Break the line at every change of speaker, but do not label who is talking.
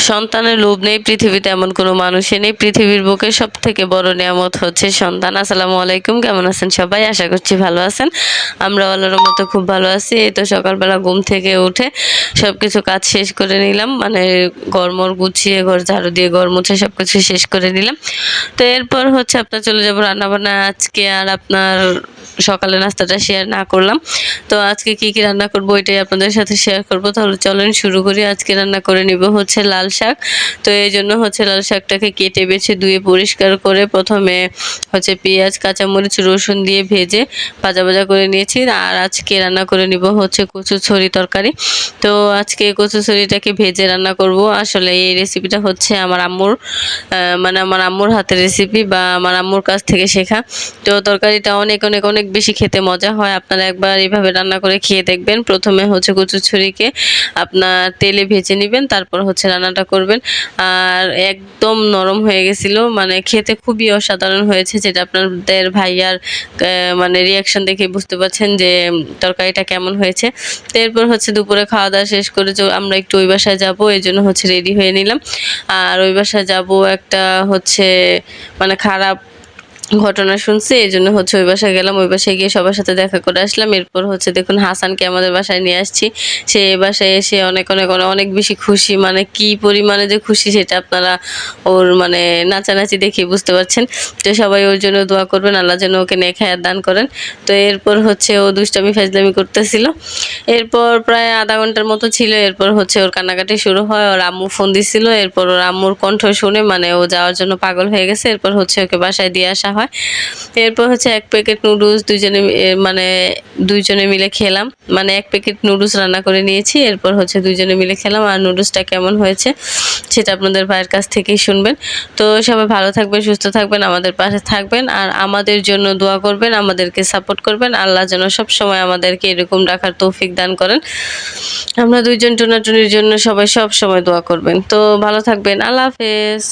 সন্তানের লোভ নেই পৃথিবীতে এমন কোনো মানুষই নেই। পৃথিবীর বুকে সবথেকে বড় নিয়ামত হচ্ছে সন্তান। আসসালামু আলাইকুম, কেমন আছেন সবাই? আশা করছি ভালো আছেন। আমরা আল্লাহর রহমতে খুব ভালো আছি। এই তো সকালবেলা ঘুম থেকে উঠে সবকিছু কাজ শেষ করে নিলাম, মানে ঘরমর গুছিয়ে, ঘর ঝাড়ু দিয়ে, ঘর মুছে সবকিছু শেষ করে নিলাম। তো এরপর হচ্ছে আপনার চলে যাব রান্না বান্না। আজকে আর আপনার সকালে নাস্তাটা শেয়ার না করলাম। তো আজকে কি কি রান্না করবো এটাই আপনাদের সাথে শেয়ার করবো। তাহলে চলেন শুরু করি। আজকে রান্না করে নিব হচ্ছে লাল শাক। তো এই জন্য হচ্ছে লাল শাকটাকে কেটে বেছে ধুয়ে পরিষ্কার করে প্রথমে হচ্ছে পেঁয়াজ, কাঁচামরিচ, রসুন দিয়ে ভেজে ভাজা ভাজা করে নিয়েছি। আর আজকে রান্না করে নিব হচ্ছে কচুছড়ি তরকারি। তো আজকে কচুছড়িটাকে ভেজে রান্না করব। আসলে এই রেসিপিটা হচ্ছে আমার আম্মুর, মানে আমার আম্মুর হাতের রেসিপি বা আমার আম্মুর কাছ থেকে শেখা। তো তরকারিটা অনেক অনেক অনেক বেশি খেতে মজা হয়। আপনারা একবার এইভাবে রান্না করে খেয়ে দেখবেন। প্রথমে হচ্ছে কচুছড়িকে আপনার তেলে ভেজে নেবেন, তারপর হচ্ছে রান্নাটা করবেন। আর একদম নরম হয়ে গেছিলো, মানে খেতে খুবই অসাধারণ হয়েছে, যেটা আপনাদের ভাইয়ার মানে রিয়াকশন দেখে বুঝতে পারছেন যে তরকারিটা কেমন হয়েছে। তো এরপর হচ্ছে দুপুরে খাওয়া দাওয়া শেষ করে আমরা একটু ওই বাসায় যাবো, এই জন্য হচ্ছে রেডি হয়ে নিলাম। আর ওই বাসায় যাবো একটা হচ্ছে মানে খারাপ ঘটনা শুনছি, এই জন্য হচ্ছে ওই বাসায় গেলাম। ওই বাসায় গিয়ে সবার সাথে দেখা করে আসলাম। এরপর হচ্ছে দেখুন হাসানকে আমাদের বাসায় নিয়ে আসছি। সে এই বাসায় এসে অনেক অনেক অনেক অনেক বেশি খুশি, মানে কি পরিমাণে যে খুশি সেটা আপনারা ওর মানে নাচানাচি দেখে বুঝতে পারছেন। তো সবাই ওর জন্য দোয়া করবেন, আল্লাহ যেন ওকে নেখায়াত দান করেন। তো এরপর হচ্ছে ও দুষ্টামি ফাজলামি করতেছিল। এরপর প্রায় আধা ঘন্টার মতো ছিল। এরপর হচ্ছে ওর কান্নাকাটি শুরু হয়। ওর আম্মু ফোন দিছিল। এরপর ওর আম্মুর কণ্ঠ শুনে মানে ও যাওয়ার জন্য পাগল হয়ে গেছে। এরপর হচ্ছে ওকে বাসায় দিয়ে আসা হয়। এরপর হচ্ছে এক প্যাকেট নুডলস মানে দুইজনে মিলে খেলাম। মানে এক প্যাকেট নুডলস রান্না করে নিয়েছি। এরপর হচ্ছে দুইজনে মিলে খেলাম। আর নুডলসটা কেমন হয়েছে সেটা আপনাদের ভাইয়ের কাছ থেকেই শুনবেন। তো সবাই ভালো থাকবেন, সুস্থ থাকবেন, আমাদের পাশে থাকবেন, আর আমাদের জন্য দোয়া করবেন, আমাদেরকে সাপোর্ট করবেন। আল্লাহ যেন সবসময় আমাদেরকে এরকম রাখার তৌফিক দান করেন। আমরা দুইজন টোনাটুনির জন্য সবাই সব সময় দোয়া করবেন। তো ভালো থাকবেন। আল্লাহ হাফেজ।